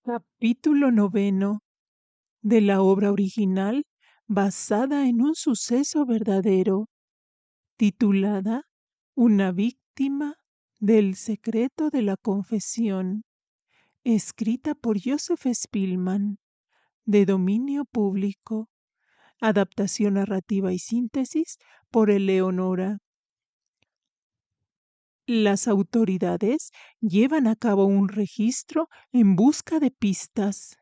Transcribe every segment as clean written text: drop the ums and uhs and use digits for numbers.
Capítulo noveno de la obra original basada en un suceso verdadero, titulada Una víctima del secreto de la confesión, escrita por Joseph Spillman, de dominio público, adaptación narrativa y síntesis por Eleonora. Las autoridades llevan a cabo un registro en busca de pistas.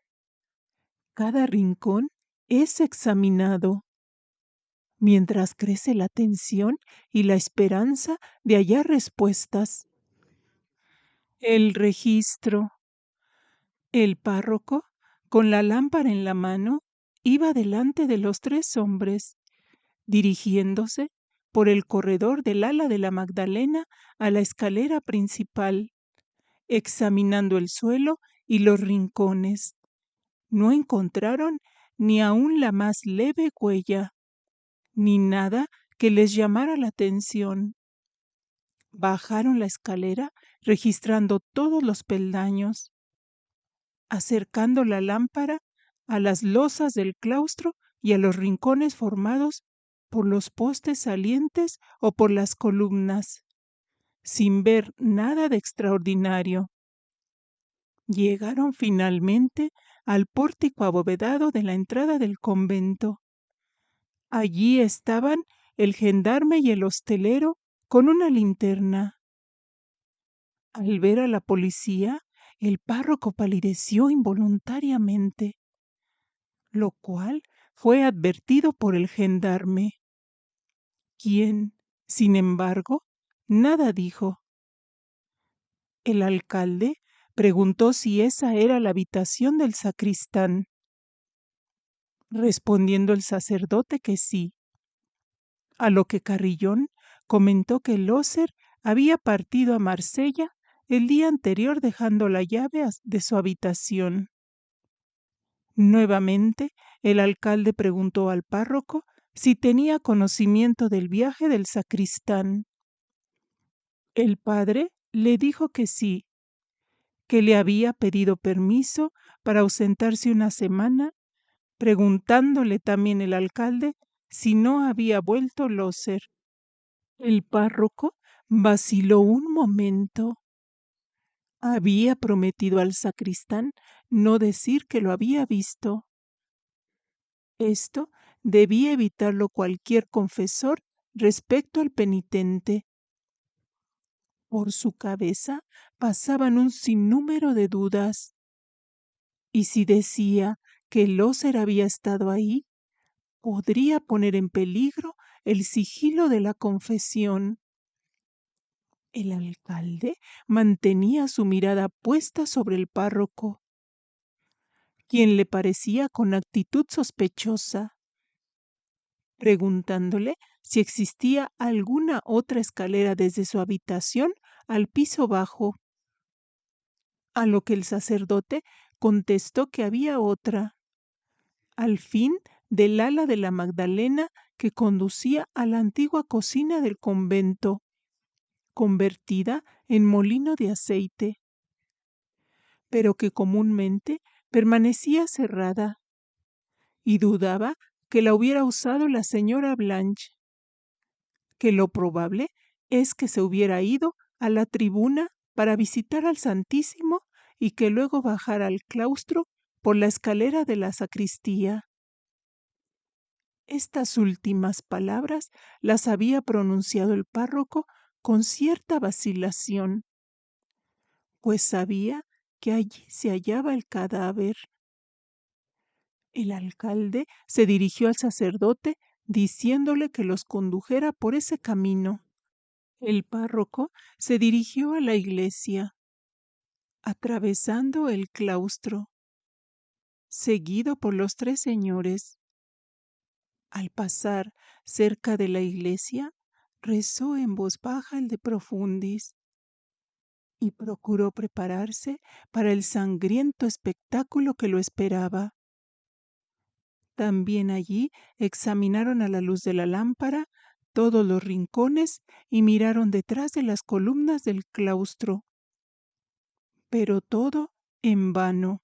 Cada rincón es examinado, mientras crece la tensión y la esperanza de hallar respuestas. El registro. El párroco, con la lámpara en la mano, iba delante de los tres hombres, dirigiéndose por el corredor del ala de la Magdalena a la escalera principal, examinando el suelo y los rincones. No encontraron ni aun la más leve huella, ni nada que les llamara la atención. Bajaron la escalera registrando todos los peldaños, acercando la lámpara a las losas del claustro y a los rincones formados por los postes salientes o por las columnas, sin ver nada de extraordinario. Llegaron finalmente al pórtico abovedado de la entrada del convento. Allí estaban el gendarme y el hostelero con una linterna. Al ver a la policía, el párroco palideció involuntariamente, lo cual fue advertido por el gendarme, quien, sin embargo, nada dijo. El alcalde preguntó si esa era la habitación del sacristán, respondiendo el sacerdote que sí, a lo que Carrillón comentó que Loser había partido a Marsella el día anterior dejando la llave de su habitación. Nuevamente, el alcalde preguntó al párroco si tenía conocimiento del viaje del sacristán. El padre le dijo que sí, que le había pedido permiso para ausentarse una semana, preguntándole también el alcalde si no había vuelto Loser. El párroco vaciló un momento. Había prometido al sacristán no decir que lo había visto. Esto debía evitarlo cualquier confesor respecto al penitente. Por su cabeza pasaban un sinnúmero de dudas. Y si decía que Loser había estado ahí, podría poner en peligro el sigilo de la confesión. El alcalde mantenía su mirada puesta sobre el párroco, quien le parecía con actitud sospechosa, preguntándole si existía alguna otra escalera desde su habitación al piso bajo, a lo que el sacerdote contestó que había otra, al fin del ala de la Magdalena que conducía a la antigua cocina del convento, convertida en molino de aceite, pero que comúnmente permanecía cerrada, y dudaba que la hubiera usado la señora Blanche, que lo probable es que se hubiera ido a la tribuna para visitar al Santísimo y que luego bajara al claustro por la escalera de la sacristía. Estas últimas palabras las había pronunciado el párroco con cierta vacilación, pues sabía que allí se hallaba el cadáver. El alcalde se dirigió al sacerdote diciéndole que los condujera por ese camino. El párroco se dirigió a la iglesia, atravesando el claustro, seguido por los tres señores. Al pasar cerca de la iglesia, rezó en voz baja el de Profundis y procuró prepararse para el sangriento espectáculo que lo esperaba. También allí examinaron a la luz de la lámpara todos los rincones y miraron detrás de las columnas del claustro, pero todo en vano.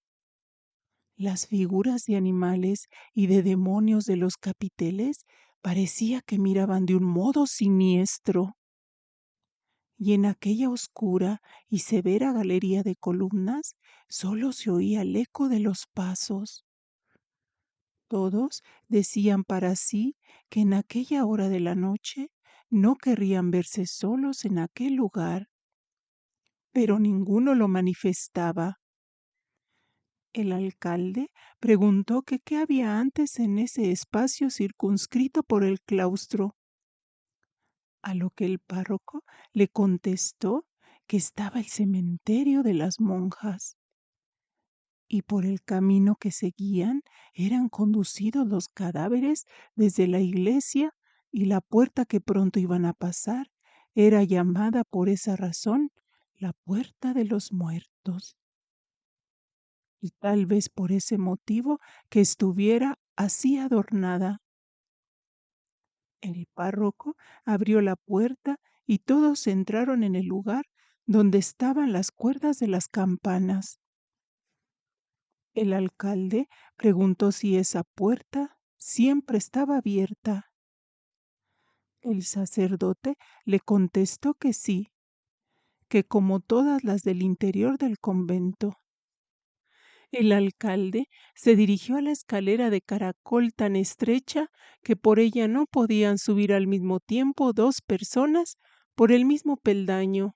Las figuras de animales y de demonios de los capiteles parecía que miraban de un modo siniestro, y en aquella oscura y severa galería de columnas solo se oía el eco de los pasos. Todos decían para sí que en aquella hora de la noche no querrían verse solos en aquel lugar, pero ninguno lo manifestaba. El alcalde preguntó que qué había antes en ese espacio circunscrito por el claustro, a lo que el párroco le contestó que estaba el cementerio de las monjas, y por el camino que seguían eran conducidos los cadáveres desde la iglesia, y la puerta que pronto iban a pasar era llamada por esa razón la puerta de los muertos, y tal vez por ese motivo que estuviera así adornada. El párroco abrió la puerta y todos entraron en el lugar donde estaban las cuerdas de las campanas. El alcalde preguntó si esa puerta siempre estaba abierta. El sacerdote le contestó que sí, que como todas las del interior del convento. El alcalde se dirigió a la escalera de caracol tan estrecha que por ella no podían subir al mismo tiempo dos personas por el mismo peldaño.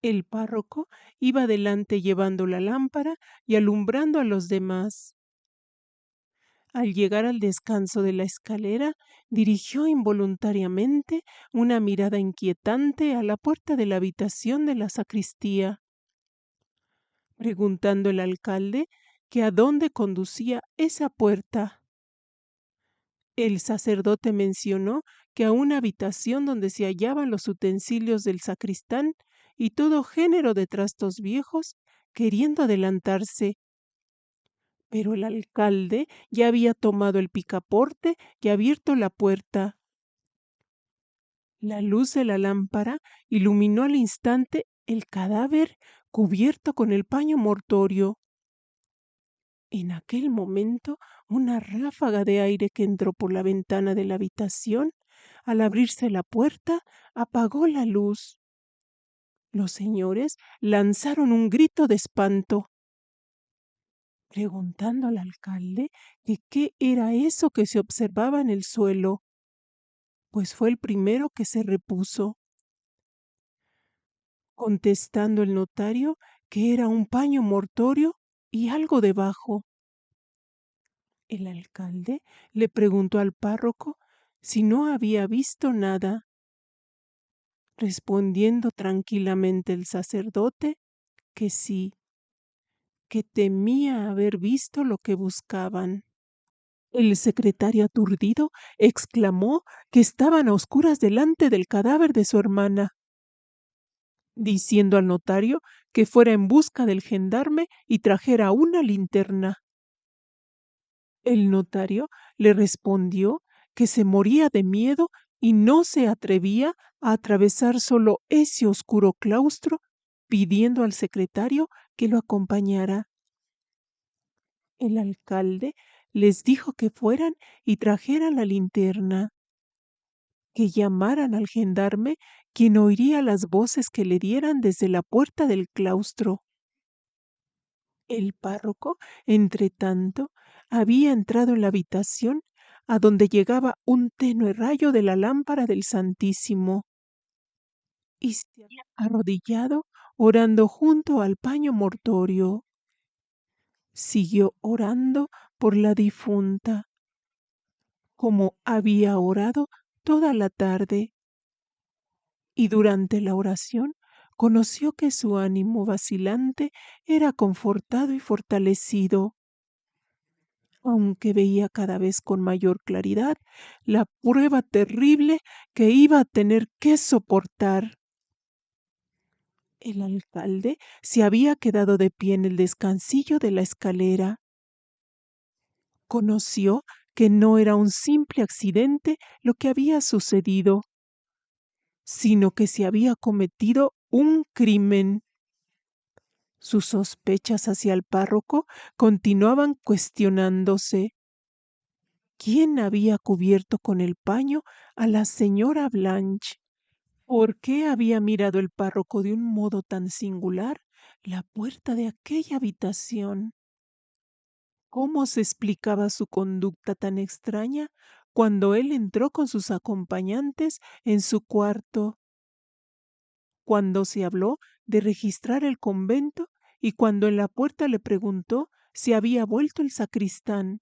El párroco iba delante llevando la lámpara y alumbrando a los demás. Al llegar al descanso de la escalera, dirigió involuntariamente una mirada inquietante a la puerta de la habitación de la sacristía, preguntando el alcalde que a dónde conducía esa puerta. El sacerdote mencionó que a una habitación donde se hallaban los utensilios del sacristán y todo género de trastos viejos, queriendo adelantarse. Pero el alcalde ya había tomado el picaporte y abierto la puerta. La luz de la lámpara iluminó al instante el cadáver cubierto con el paño mortorio. En aquel momento, una ráfaga de aire que entró por la ventana de la habitación, al abrirse la puerta, apagó la luz. Los señores lanzaron un grito de espanto, preguntando al alcalde que qué era eso que se observaba en el suelo, pues fue el primero que se repuso, contestando el notario que era un paño mortorio y algo debajo. El alcalde le preguntó al párroco si no había visto nada, respondiendo tranquilamente el sacerdote que sí, que temía haber visto lo que buscaban. El secretario aturdido exclamó que estaban a oscuras delante del cadáver de su hermana, diciendo al notario que fuera en busca del gendarme y trajera una linterna. El notario le respondió que se moría de miedo y no se atrevía a atravesar solo ese oscuro claustro, pidiendo al secretario que lo acompañara. El alcalde les dijo que fueran y trajeran la linterna, que llamaran al gendarme, quien oiría las voces que le dieran desde la puerta del claustro. El párroco, entretanto, había entrado en la habitación a donde llegaba un tenue rayo de la lámpara del Santísimo, y se había arrodillado orando junto al paño mortorio. Siguió orando por la difunta, como había orado toda la tarde, y durante la oración conoció que su ánimo vacilante era confortado y fortalecido, aunque veía cada vez con mayor claridad la prueba terrible que iba a tener que soportar. El alcalde se había quedado de pie en el descansillo de la escalera. Conoció que no era un simple accidente lo que había sucedido, sino que se había cometido un crimen. Sus sospechas hacia el párroco continuaban cuestionándose. ¿Quién había cubierto con el paño a la señora Blanche? ¿Por qué había mirado el párroco de un modo tan singular la puerta de aquella habitación? ¿Cómo se explicaba su conducta tan extraña cuando él entró con sus acompañantes en su cuarto? Cuando se habló de registrar el convento y cuando en la puerta le preguntó si había vuelto el sacristán.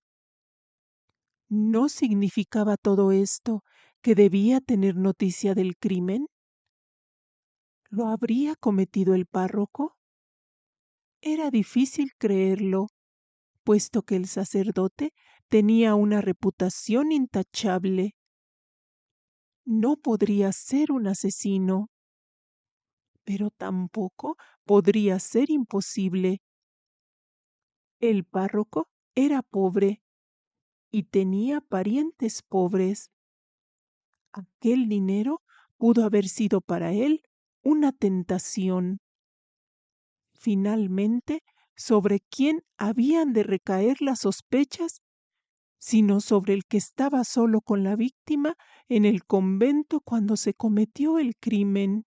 ¿No significaba todo esto que debía tener noticia del crimen? ¿Lo habría cometido el párroco? Era difícil creerlo, puesto que el sacerdote tenía una reputación intachable. No podría ser un asesino, pero tampoco podría ser imposible. El párroco era pobre y tenía parientes pobres. Aquel dinero pudo haber sido para él una tentación. Finalmente, ¿sobre quién habían de recaer las sospechas sino sobre el que estaba solo con la víctima en el convento cuando se cometió el crimen?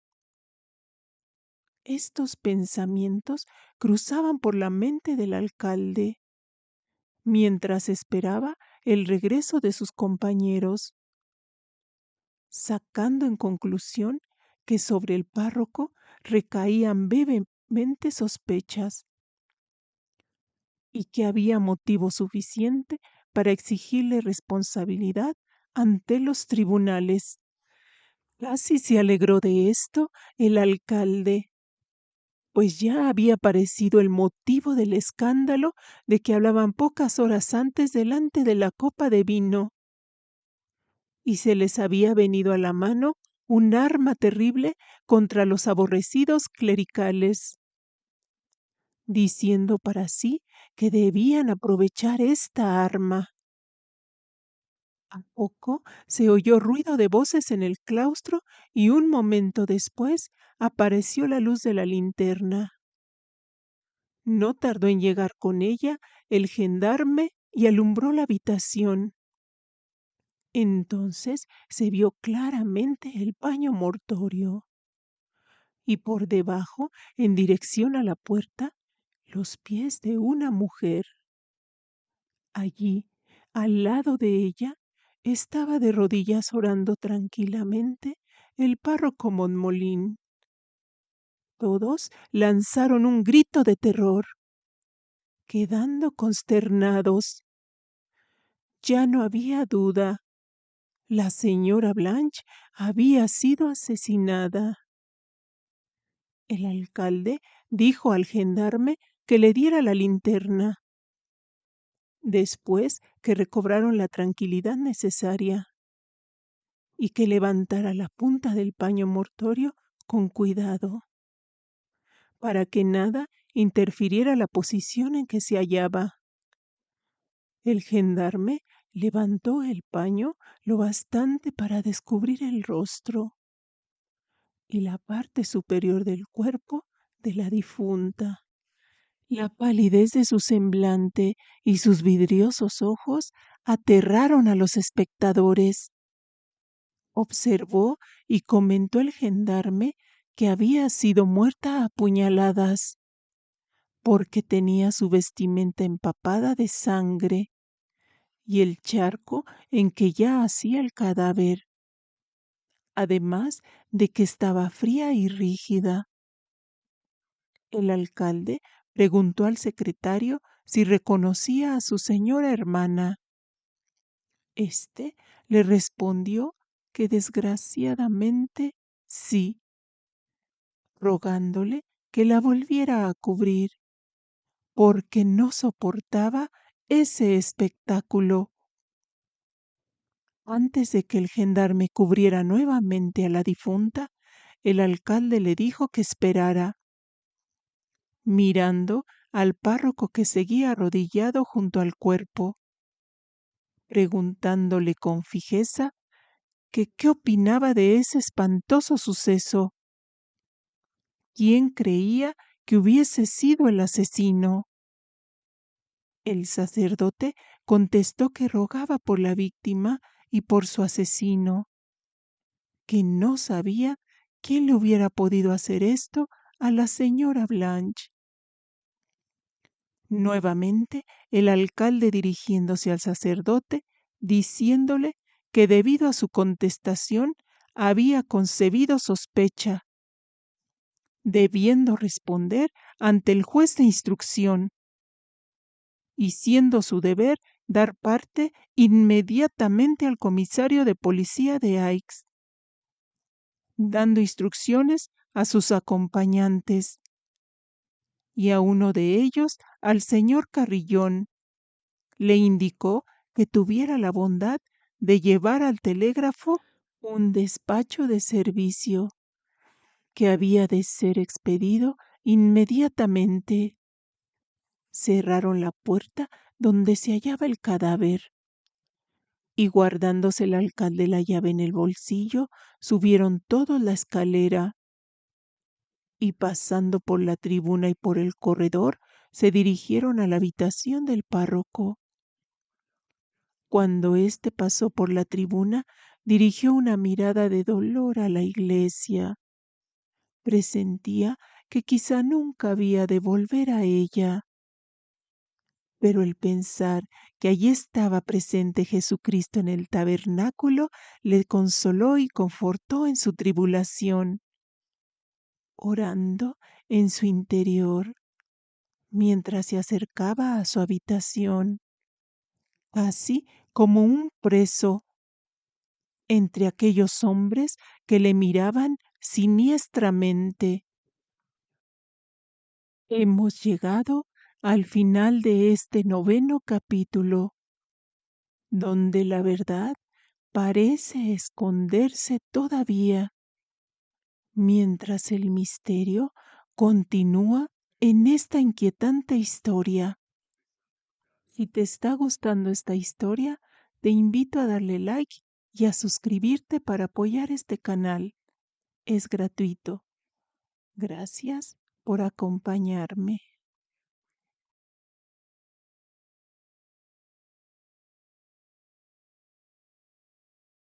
Estos pensamientos cruzaban por la mente del alcalde mientras esperaba el regreso de sus compañeros, sacando en conclusión que sobre el párroco recaían vehemente sospechas y que había motivo suficiente para exigirle responsabilidad ante los tribunales. Casi se alegró de esto el alcalde, pues ya había aparecido el motivo del escándalo de que hablaban pocas horas antes delante de la copa de vino, y se les había venido a la mano un arma terrible contra los aborrecidos clericales, diciendo para sí que debían aprovechar esta arma. A poco se oyó ruido de voces en el claustro y un momento después apareció la luz de la linterna. No tardó en llegar con ella el gendarme y alumbró la habitación. Entonces se vio claramente el paño mortorio y por debajo, en dirección a la puerta, los pies de una mujer. Allí, al lado de ella, estaba de rodillas orando tranquilamente el párroco Monmolín. Todos lanzaron un grito de terror, quedando consternados. Ya no había duda. La señora Blanche había sido asesinada. El alcalde dijo al gendarme que le diera la linterna. Después que recobraron la tranquilidad necesaria y que levantara la punta del paño mortorio con cuidado, para que nada interfiriera la posición en que se hallaba. El gendarme levantó el paño lo bastante para descubrir el rostro y la parte superior del cuerpo de la difunta. La palidez de su semblante y sus vidriosos ojos aterraron a los espectadores. Observó y comentó el gendarme que había sido muerta a puñaladas, porque tenía su vestimenta empapada de sangre y el charco en que yacía el cadáver, además de que estaba fría y rígida. El alcalde preguntó al secretario si reconocía a su señora hermana. Este le respondió que desgraciadamente sí, rogándole que la volviera a cubrir, porque no soportaba ese espectáculo. Antes de que el gendarme cubriera nuevamente a la difunta, el alcalde le dijo que esperara, mirando al párroco que seguía arrodillado junto al cuerpo, preguntándole con fijeza que qué opinaba de ese espantoso suceso. ¿Quién creía que hubiese sido el asesino. El sacerdote contestó que rogaba por la víctima y por su asesino, que no sabía quién le hubiera podido hacer esto a la señora Blanche. Nuevamente, el alcalde dirigiéndose al sacerdote, diciéndole que debido a su contestación había concebido sospecha, debiendo responder ante el juez de instrucción, y siendo su deber dar parte inmediatamente al comisario de policía de Aix, dando instrucciones a sus acompañantes y a uno de ellos, al señor Carrillón, le indicó que tuviera la bondad de llevar al telégrafo un despacho de servicio que había de ser expedido inmediatamente. Cerraron la puerta donde se hallaba el cadáver y guardándose el alcalde la llave en el bolsillo, subieron todos la escalera y pasando por la tribuna y por el corredor, se dirigieron a la habitación del párroco. Cuando éste pasó por la tribuna, dirigió una mirada de dolor a la iglesia. Presentía que quizá nunca había de volver a ella, pero el pensar que allí estaba presente Jesucristo en el tabernáculo le consoló y confortó en su tribulación. Orando en su interior, mientras se acercaba a su habitación, así como un preso entre aquellos hombres que le miraban siniestramente. Hemos llegado al final de este 9º capítulo, donde la verdad parece esconderse todavía, mientras el misterio continúa en esta inquietante historia. Si te está gustando esta historia, te invito a darle like y a suscribirte para apoyar este canal. Es gratuito. Gracias por acompañarme.